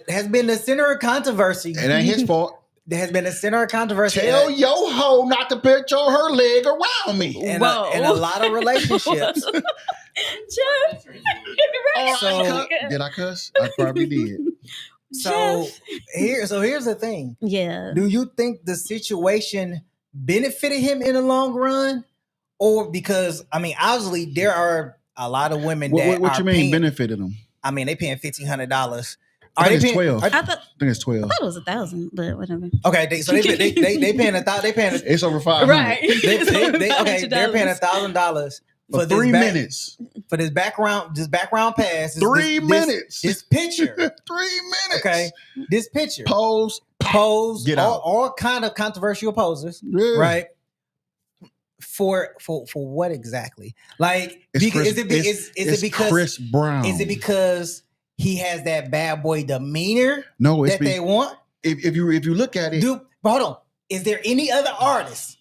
has been the center of controversy. It ain't his fault. That has been the center of controversy. Tell your hoe not to put her leg around me. in Whoa. a lot of relationships. Jeff. Oh, So- did I cuss? I probably did. So here's the thing. Yeah. Do you think the situation benefited him in the long run, or because obviously there are a lot of women that What are you mean paying, benefited him? they paying $1,500. I think it's paying, 12. I I thought think it's 12. it was 1,000, but whatever. Okay, so they paying they paying It's over 500. they're paying $1,000 For 3 minutes. for this background pass. 3 minutes. This picture. 3 minutes. Okay, this picture. Pose. Pose. Get out. All kind of controversial poses. Yeah. Right. For what exactly? Like, It's is Chris- it because Chris Brown? is it because he has that bad boy demeanor No, it's that they want? if you look at it, But hold on. Is there any other artist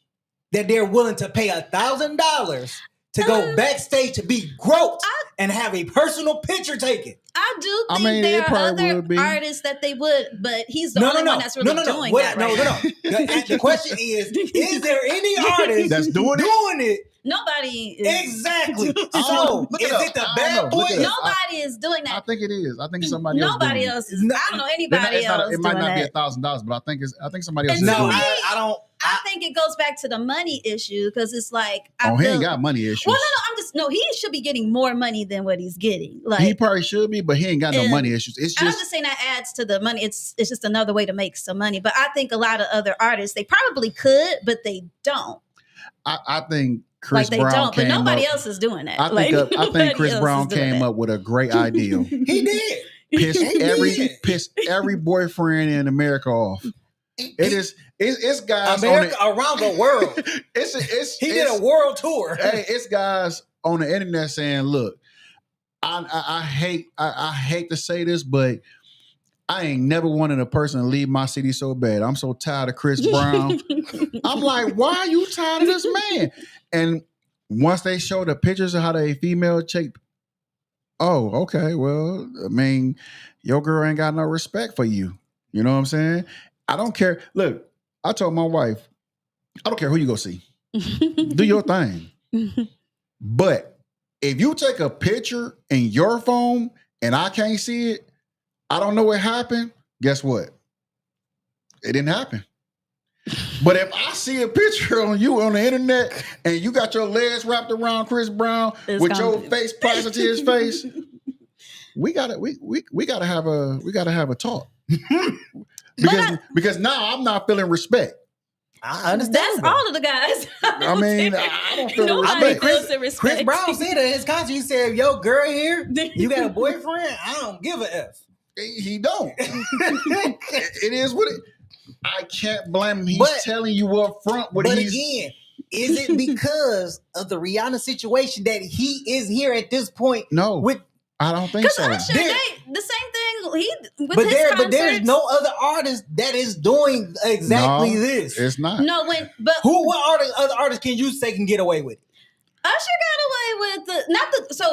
that they're willing to pay $1,000 to go backstage to be groped and have a personal picture taken? I do I think mean, there it are probably other would be. artists that they would, but he's the only one that's really doing What- that right now. The question is there any artist That's doing it? doing it Nobody is. Exactly. I So don't- look it is up. it the I don't bad know. Look boy? it up. Nobody is doing I that. think it is. I think somebody else Nobody doing it. else is. I don't know anybody It's not, else it might doing not be that. $1,000, but I think somebody else And is to No, doing me, it. I don't. I think it goes back to the money issue because it's like I Oh, he feel. ain't got money issues. Well, no, he should be getting more money than what he's getting. Like He probably should be, but he ain't got no And money issues. It's I'm just just saying that adds to the money. It's just another way to make some money. But I think a lot of other artists they probably could, but they don't. I think Chris Like they Brown don't. But came nobody up. else is doing that. I think Like, I think nobody Chris else Brown is doing came that. up with a great idea. He did. Piss every boyfriend in America off. It's guys America on around the world. it's He did a world tour. hey, it's guys on the internet saying, "Look, I hate to say this, but I ain't never wanted a person to leave my city so bad. I'm so tired of Chris Brown." I'm like, why are you tired of this man? And once they show the pictures of how they female chick, oh, okay, well, I mean, your girl ain't got no respect for you. You know what I'm saying? I don't care. Look, I told my wife, I don't care who you go see. Do your thing. But if you take a picture in your phone and I can't see it, I don't know what happened. Guess what? It didn't happen. But if I see a picture on you on the internet and you got your legs wrapped around Chris Brown with your face pressed to his face, we gotta have a talk. because now I'm not feeling respect. I understand. That's all of the guys. I mean, I don't feel the Nobody respect. feels the respect. Chris Brown said in his concert, he said, "Yo, girl here, you got a boyfriend? I don't give a F." He don't. It is what it. I can't blame him. He's telling you up front what he's. Again, is it because of the Rihanna situation that he is here at this point? No, with I don't think so. Usher, the same thing. He with but his but there's concerts. no other artist that is doing exactly this. It's not. No, what other artists can you say can get away with it? Usher got away with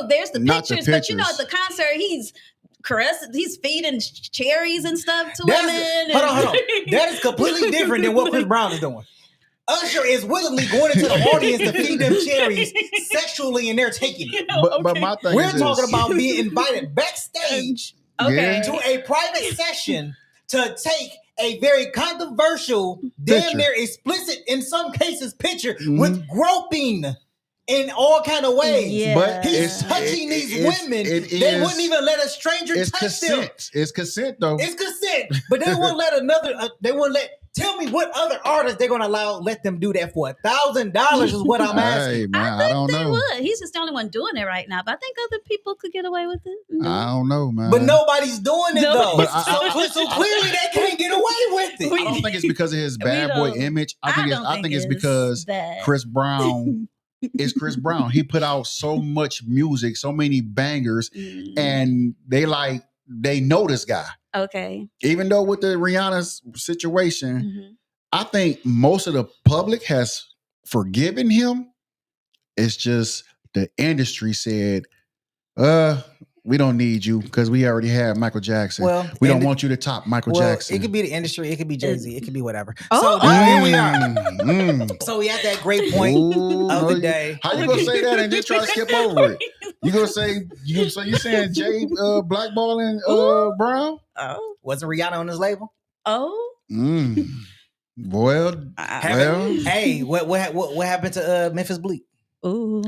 there's the Not the pictures, but you know pictures. at the concert he's feeding cherries and stuff to Hold women. on. That is completely different than what Chris Brown is doing. Usher is willingly going into the audience to feed them cherries sexually, and they're taking it. But my thing We're is talking this. about being invited backstage Okay. to a private session to take a very controversial, damn Picture. near explicit, in some cases, picture with groping in all kind of ways. Yeah. But He's touching these women. They wouldn't even let a stranger It's touch consent. them. It's consent though. It's consent, but they won't let they won't let. Tell me what other artists they're gonna let them do that for $1,000 is what I'm asking. Hey man, I I don't think they know. would. He's just the only one doing it right now. But I think other people could get away with it. I don't know, man. But nobody's doing it No. though. But so clearly they can't get away with it. I don't think it's because of his bad boy don't- image. I think it's it's because that. Chris Brown is Chris Brown. He put out so much music, so many bangers, and they know this guy. Okay. Even though with the Rihanna situation, Mhm. I think most of the public has forgiven him. It's just the industry said, we don't need you because we already have Michael Jackson. Well, we don't want you to top Michael Jackson. It could be the industry, it could be Jay-Z, it could be whatever. Oh. So now here we are. So we at that great point Ooh, of no, the day. How you gonna say that and just try to skip over it? You gonna say you saying Jay blackballing Brown? Oh. Wasn't Rihanna on his label? Oh. Well, Hey, what happened to Memphis Bleak? Ooh.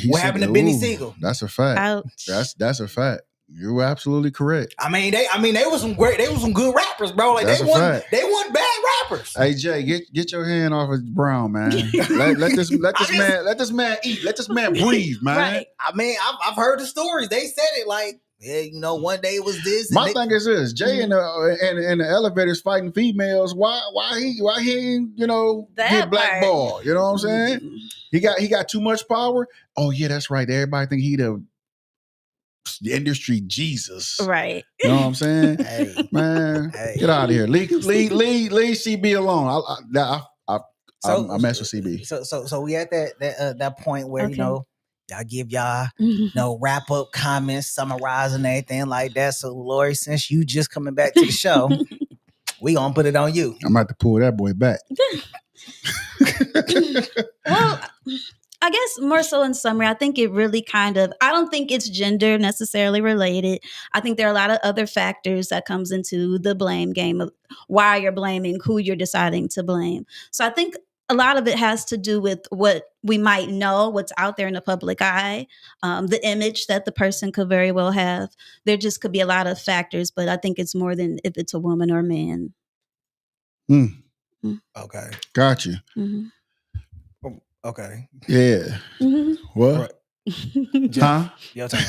What happened to Benny Siegel? That's a fact. Ouch. That's a fact. You're absolutely correct. I mean, they were some good rappers, bro. Like That's they weren't bad rappers. Hey Jay, get your hand off of Brown, man. let this man eat. Let this man breathe, man. Right. I mean, I've heard the stories. They said it like, yeah, one day it was this. My thing is this: Jay in the elevators fighting females. Why he ain't That get blackballed? You know what I'm saying? He got too much power. Oh yeah, that's right. Everybody think he the industry Jesus. Right. You know what I'm saying? Hey, Man, Hey. get out of here. Leave CB alone. I mess with CB. So we at that point where Okay. y'all give y'all wrap up comments, summarizing everything like that. So Lori, since you just coming back to the show, we gonna put it on you. I'm about to pull that boy back. Well, I guess more so in summary, I think it really I don't think it's gender necessarily related. I think there are a lot of other factors that comes into the blame game of why you're blaming, who you're deciding to blame. So I think a lot of it has to do with what we might know, what's out there in the public eye, the image that the person could very well have. There just could be a lot of factors, but I think it's more than if it's a woman or a man. Okay. Got you. Mm-hmm. Okay. Yeah. Mm-hmm. What? Huh? Your turn.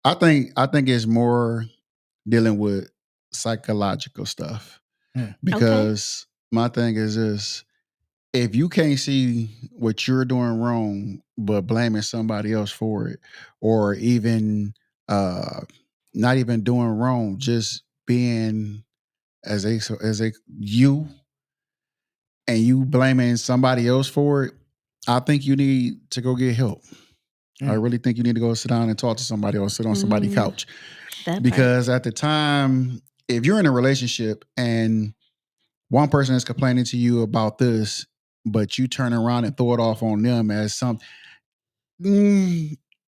I think it's more dealing with psychological stuff. Because my thing is this: if you can't see what you're doing wrong, but blaming somebody else for it, or even not even doing wrong, just being as a you, and you blaming somebody else for it, I think you need to go get help. I really think you need to go sit down and talk to somebody or sit on somebody's couch. Because at the time, if you're in a relationship and one person is complaining to you about this, but you turn around and throw it off on them as something,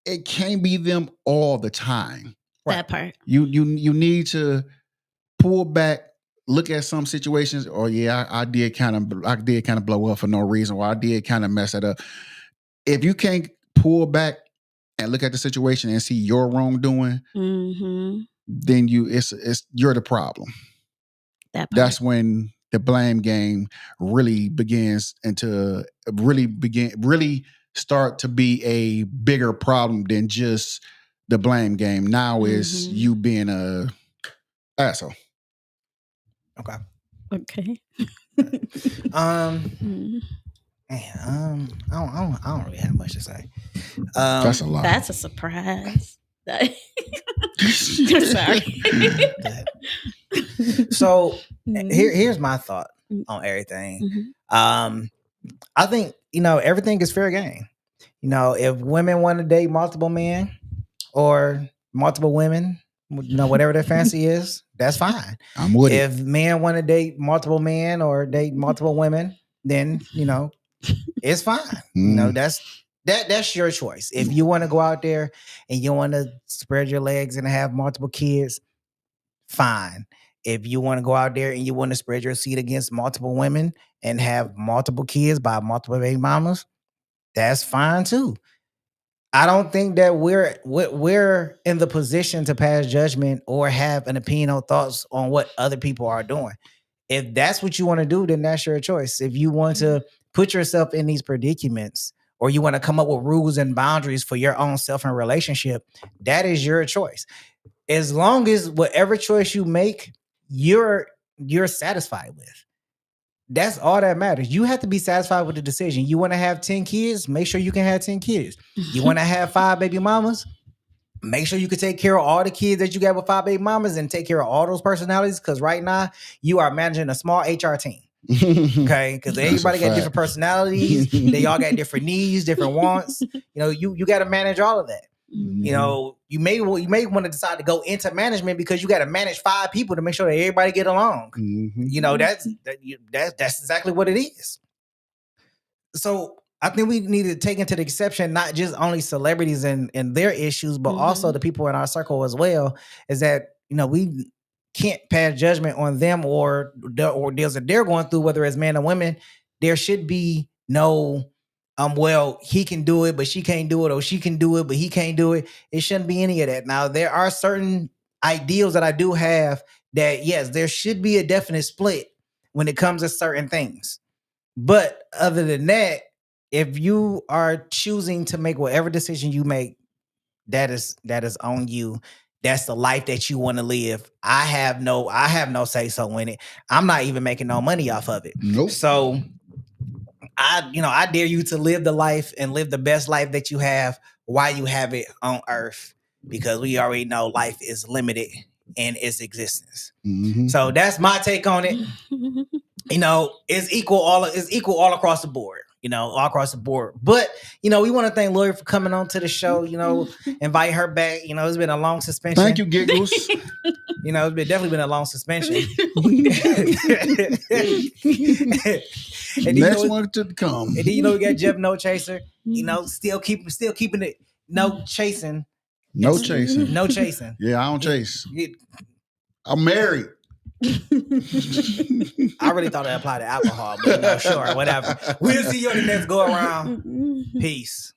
it can't be them all the time. That part. You need to pull back, look at some situations. Oh yeah, I did kind of blow up for no reason, or I did kind of mess it up. If you can't pull back and look at the situation and see your wrongdoing, then you're the problem. That's when the blame game really begins really start to be a bigger problem than just the blame game. Now is you being a asshole. Okay. Man, I don't really have much to say. That's a lot. That's a surprise. Sorry. So here's my thought on everything. I think everything is fair game. If women want to date multiple men or multiple women, whatever their fancy is, that's fine. I'm with it. If men want to date multiple men or date multiple women, then it's fine. That's your choice. If you want to go out there and you want to spread your legs and have multiple kids, fine. If you want to go out there and you want to spread your seed against multiple women and have multiple kids by multiple baby mamas, that's fine too. I don't think that we're in the position to pass judgment or have an opinion or thoughts on what other people are doing. If that's what you want to do, then that's your choice. If you want to put yourself in these predicaments or you want to come up with rules and boundaries for your own self and relationship, that is your choice. As long as whatever choice you make, you're satisfied with. That's all that matters. You have to be satisfied with the decision. You want to have 10 kids, make sure you can have 10 kids. You want to have 5 baby mamas, make sure you can take care of all the kids that you got with 5 baby mamas and take care of all those personalities. Because right now you are managing a small HR team. Okay, because everybody got different personalities. They all got different needs, different wants. You got to manage all of that. You may want to decide to go into management because you got to manage 5 people to make sure that everybody get along. That's exactly what it is. So I think we need to take into the exception not just only celebrities and their issues, but also the people in our circle as well. Is that we can't pass judgment on them or deals that they're going through, whether it's men or women. There should be no well, he can do it, but she can't do it, or she can do it, but he can't do it. It shouldn't be any of that. Now, there are certain ideals that I do have that, yes, there should be a definite split when it comes to certain things. But other than that, if you are choosing to make whatever decision you make, that is on you. That's the life that you want to live. I have no say so in it. I'm not even making no money off of it. Nope. So I dare you to live the life and live the best life that you have while you have it on earth, because we already know life is limited in its existence. So that's my take on it. It's equal all across the board. All across the board. But we want to thank Lori for coming on to the show. Invite her back. It's been a long suspension. Thank you, Giggles. It's definitely been a long suspension. And then, Next one to come. And then we got Jeff No Chaser. Still keeping it no chasing. No chasing. No chasing. Yeah, I don't chase. I'm married. I really thought it applied to alcohol, but sure, whatever. We'll see you on the next go around. Peace.